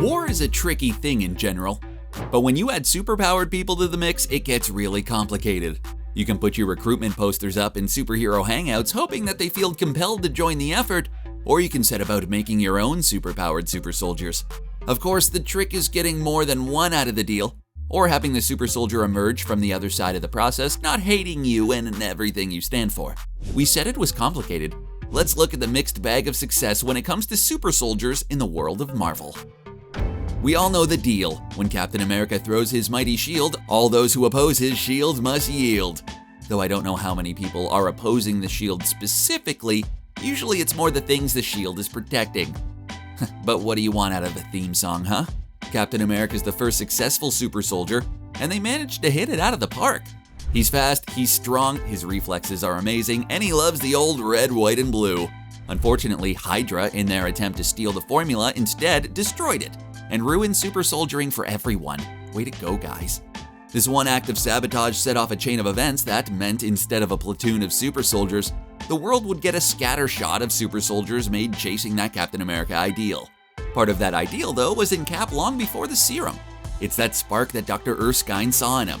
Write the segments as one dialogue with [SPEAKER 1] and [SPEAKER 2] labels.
[SPEAKER 1] War is a tricky thing in general, but when you add superpowered people to the mix, it gets really complicated. You can put your recruitment posters up in superhero hangouts hoping that they feel compelled to join the effort, or you can set about making your own superpowered super soldiers. Of course, the trick is getting more than one out of the deal, or having the super soldier emerge from the other side of the process, not hating you and everything you stand for. We said it was complicated. Let's look at the mixed bag of success when it comes to super soldiers in the world of Marvel. We all know the deal. When Captain America throws his mighty shield, all those who oppose his shield must yield. Though I don't know how many people are opposing the shield specifically, usually it's more the things the shield is protecting. But what do you want out of a theme song, huh? Captain America's the first successful super soldier, and they managed to hit it out of the park. He's fast, he's strong, his reflexes are amazing, and he loves the old red, white, and blue. Unfortunately, Hydra, in their attempt to steal the formula, instead destroyed it and ruined super soldiering for everyone. Way to go, guys. This one act of sabotage set off a chain of events that meant instead of a platoon of super soldiers, the world would get a scatter shot of super soldiers made chasing that Captain America ideal. Part of that ideal, though, was in Cap long before the Serum. It's that spark that Dr. Erskine saw in him.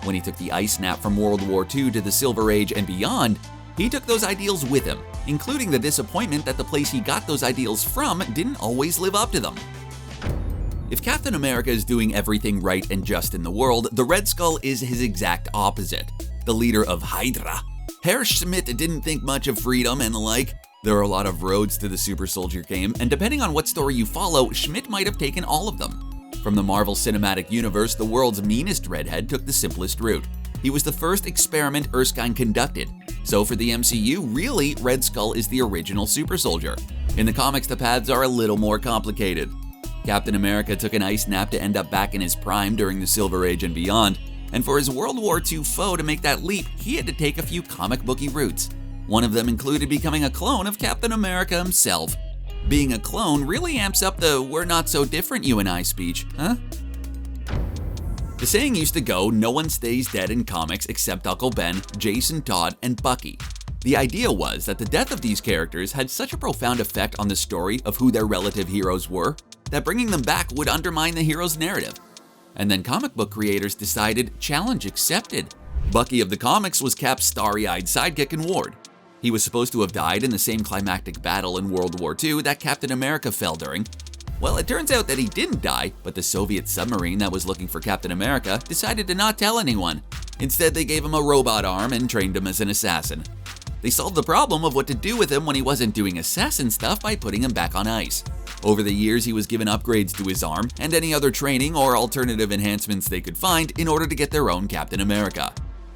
[SPEAKER 1] When he took the ice nap from World War II to the Silver Age and beyond, he took those ideals with him, including the disappointment that the place he got those ideals from didn't always live up to them. If Captain America is doing everything right and just in the world, the Red Skull is his exact opposite, the leader of Hydra. Herr Schmidt didn't think much of freedom and the like. There are a lot of roads to the super soldier game, and depending on what story you follow, Schmidt might have taken all of them. From the Marvel Cinematic Universe, the world's meanest redhead took the simplest route. He was the first experiment Erskine conducted. So for the MCU, really, Red Skull is the original super soldier. In the comics, the paths are a little more complicated. Captain America took an ice nap to end up back in his prime during the Silver Age and beyond, and for his World War II foe to make that leap, he had to take a few comic booky routes. One of them included becoming a clone of Captain America himself. Being a clone really amps up the "we're not so different you and I" speech, huh? The saying used to go, no one stays dead in comics except Uncle Ben, Jason Todd, and Bucky. The idea was that the death of these characters had such a profound effect on the story of who their relative heroes were, that bringing them back would undermine the hero's narrative. And then comic book creators decided, challenge accepted. Bucky of the comics was Cap's starry-eyed sidekick and ward. He was supposed to have died in the same climactic battle in World War II that Captain America fell during. Well, it turns out that he didn't die, but the Soviet submarine that was looking for Captain America decided to not tell anyone. Instead, they gave him a robot arm and trained him as an assassin. They solved the problem of what to do with him when he wasn't doing assassin stuff by putting him back on ice. Over the years, he was given upgrades to his arm and any other training or alternative enhancements they could find in order to get their own Captain America.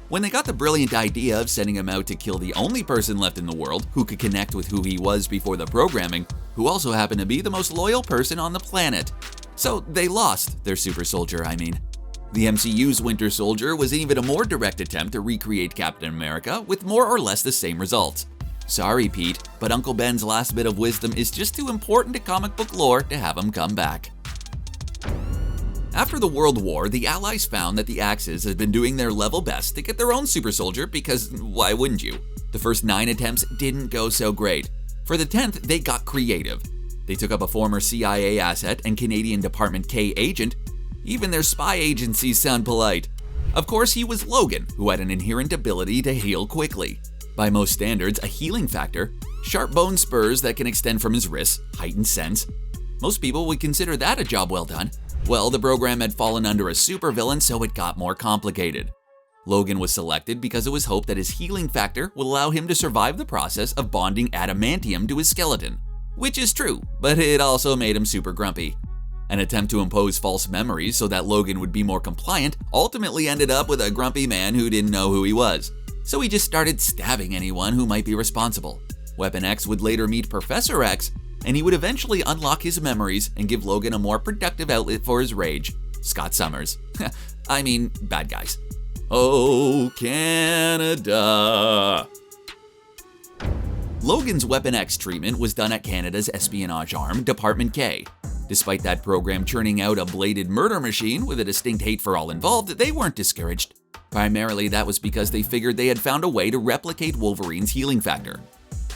[SPEAKER 1] When they got the brilliant idea of sending him out to kill the only person left in the world who could connect with who he was before the programming, who also happened to be the most loyal person on the planet. So they lost their super soldier, I mean. The MCU's Winter Soldier was even a more direct attempt to recreate Captain America with more or less the same results. Sorry, Pete, but Uncle Ben's last bit of wisdom is just too important to comic book lore to have him come back. After the World War, the Allies found that the Axis had been doing their level best to get their own super soldier because why wouldn't you? The first 9 attempts didn't go so great. For the 10th, they got creative. They took up a former CIA asset and Canadian Department K agent. Even their spy agencies sound polite. Of course, he was Logan, who had an inherent ability to heal quickly. By most standards, a healing factor, sharp bone spurs that can extend from his wrists, heightened sense. Most people would consider that a job well done. Well, the program had fallen under a supervillain, so it got more complicated. Logan was selected because it was hoped that his healing factor would allow him to survive the process of bonding adamantium to his skeleton. Which is true, but it also made him super grumpy. An attempt to impose false memories so that Logan would be more compliant ultimately ended up with a grumpy man who didn't know who he was. So he just started stabbing anyone who might be responsible. Weapon X would later meet Professor X, and he would eventually unlock his memories and give Logan a more productive outlet for his rage. Scott Summers. I mean, bad guys. Oh, Canada. Logan's Weapon X treatment was done at Canada's espionage arm, Department K. Despite that program churning out a bladed murder machine with a distinct hate for all involved, they weren't discouraged. Primarily, that was because they figured they had found a way to replicate Wolverine's healing factor.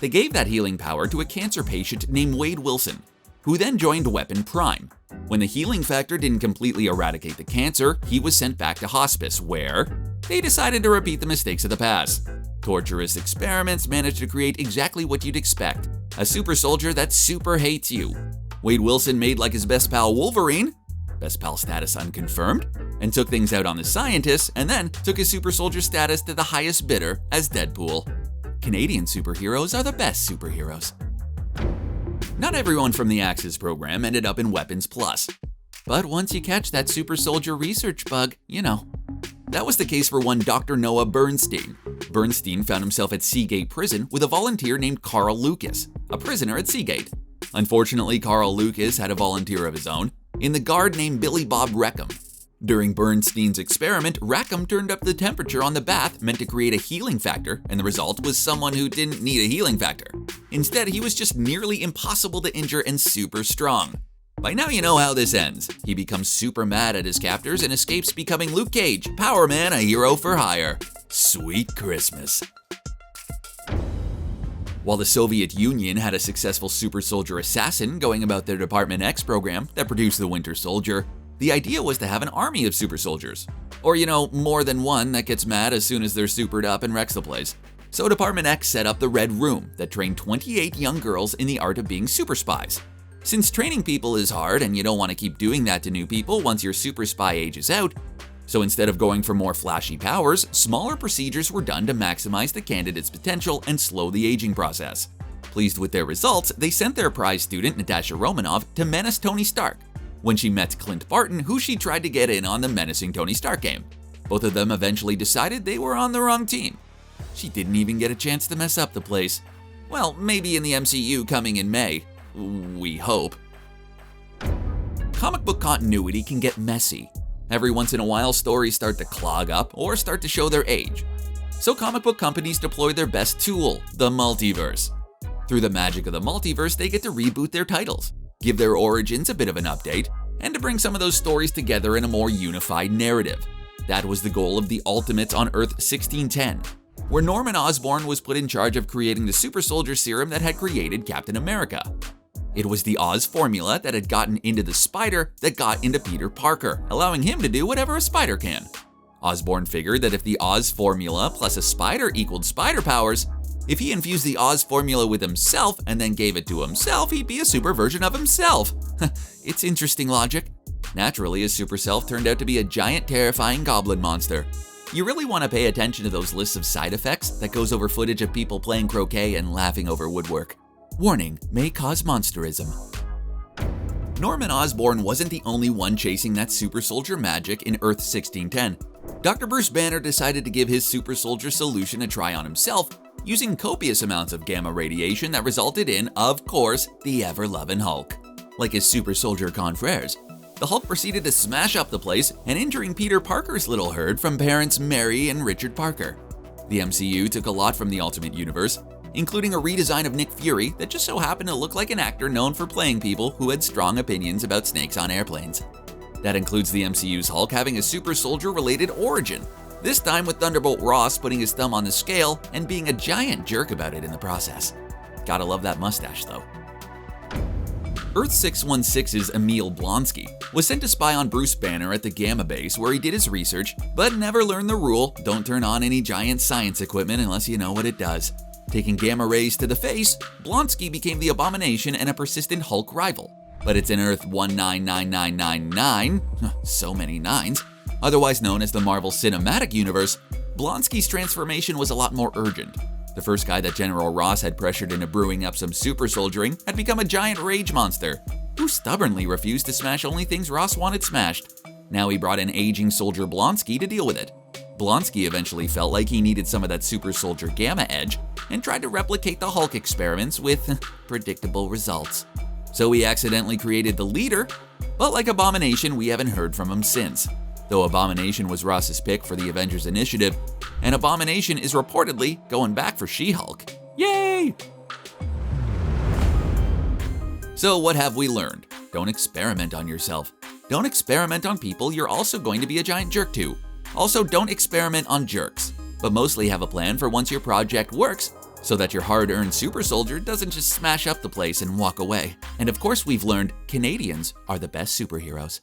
[SPEAKER 1] They gave that healing power to a cancer patient named Wade Wilson, who then joined Weapon Prime. When the healing factor didn't completely eradicate the cancer, he was sent back to hospice, where they decided to repeat the mistakes of the past. Torturous experiments managed to create exactly what you'd expect: a super soldier that super hates you. Wade Wilson made like his best pal Wolverine, best pal status unconfirmed, and took things out on the scientists, and then took his super soldier status to the highest bidder as Deadpool. Canadian superheroes are the best superheroes. Not everyone from the Axis program ended up in Weapons Plus. But once you catch that super soldier research bug, you know. That was the case for one Dr. Noah Bernstein. Bernstein found himself at Seagate Prison with a volunteer named Carl Lucas, a prisoner at Seagate. Unfortunately, Carl Lucas had a volunteer of his own, in the guard named Billy Bob Reckham. During Bernstein's experiment, Rackham turned up the temperature on the bath meant to create a healing factor, and the result was someone who didn't need a healing factor. Instead, he was just nearly impossible to injure and super strong. By now you know how this ends. He becomes super mad at his captors and escapes, becoming Luke Cage, Power Man, a hero for hire. Sweet Christmas. While the Soviet Union had a successful super soldier assassin going about their Department X program that produced the Winter Soldier, the idea was to have an army of super soldiers. Or, you know, more than one that gets mad as soon as they're supered up and wrecks the place. So Department X set up the Red Room that trained 28 young girls in the art of being super spies. Since training people is hard and you don't want to keep doing that to new people once your super spy age is out, so instead of going for more flashy powers, smaller procedures were done to maximize the candidate's potential and slow the aging process. Pleased with their results, they sent their prize student Natasha Romanoff to menace Tony Stark. When she met Clint Barton, who she tried to get in on the menacing Tony Stark game. Both of them eventually decided they were on the wrong team. She didn't even get a chance to mess up the place. Well, maybe in the MCU coming in May. We hope. Comic book continuity can get messy. Every once in a while, stories start to clog up or start to show their age. So comic book companies deploy their best tool, the multiverse. Through the magic of the multiverse, they get to reboot their titles, give their origins a bit of an update, and to bring some of those stories together in a more unified narrative. That was the goal of the Ultimates on Earth 1610, where Norman Osborn was put in charge of creating the Supersoldier serum that had created Captain America. It was the Oz formula that had gotten into the spider that got into Peter Parker, allowing him to do whatever a spider can. Osborn figured that if the Oz formula plus a spider equaled spider powers, if he infused the Oz formula with himself and then gave it to himself, he'd be a super version of himself. It's interesting logic. Naturally, his super self turned out to be a giant, terrifying goblin monster. You really want to pay attention to those lists of side effects that goes over footage of people playing croquet and laughing over woodwork. Warning, may cause monsterism. Norman Osborn wasn't the only one chasing that super soldier magic in Earth 1610. Dr. Bruce Banner decided to give his super soldier solution a try on himself, using copious amounts of gamma radiation that resulted in, of course, the ever-loving Hulk. Like his super soldier confreres, the Hulk proceeded to smash up the place and injuring Peter Parker's little herd from parents Mary and Richard Parker. The MCU took a lot from the Ultimate Universe, including a redesign of Nick Fury that just so happened to look like an actor known for playing people who had strong opinions about snakes on airplanes. That includes the MCU's Hulk having a super soldier-related origin, this time with Thunderbolt Ross putting his thumb on the scale and being a giant jerk about it in the process. Gotta love that mustache though. Earth 616's Emil Blonsky was sent to spy on Bruce Banner at the Gamma base where he did his research, but never learned the rule, don't turn on any giant science equipment unless you know what it does. Taking gamma rays to the face, Blonsky became the Abomination and a persistent Hulk rival. But it's in Earth 199999, so many nines, otherwise known as the Marvel Cinematic Universe, Blonsky's transformation was a lot more urgent. The first guy that General Ross had pressured into brewing up some super soldiering had become a giant rage monster, who stubbornly refused to smash only things Ross wanted smashed. Now he brought in aging soldier Blonsky to deal with it. Blonsky eventually felt like he needed some of that super soldier gamma edge and tried to replicate the Hulk experiments with predictable results. So he accidentally created the leader, but like Abomination, we haven't heard from him since. Though Abomination was Ross's pick for the Avengers Initiative, and Abomination is reportedly going back for She-Hulk. Yay! So what have we learned? Don't experiment on yourself. Don't experiment on people you're also going to be a giant jerk to. Also, don't experiment on jerks, but mostly have a plan for once your project works, so that your hard-earned Supersoldier doesn't just smash up the place and walk away. And of course, we've learned Canadians are the best superheroes.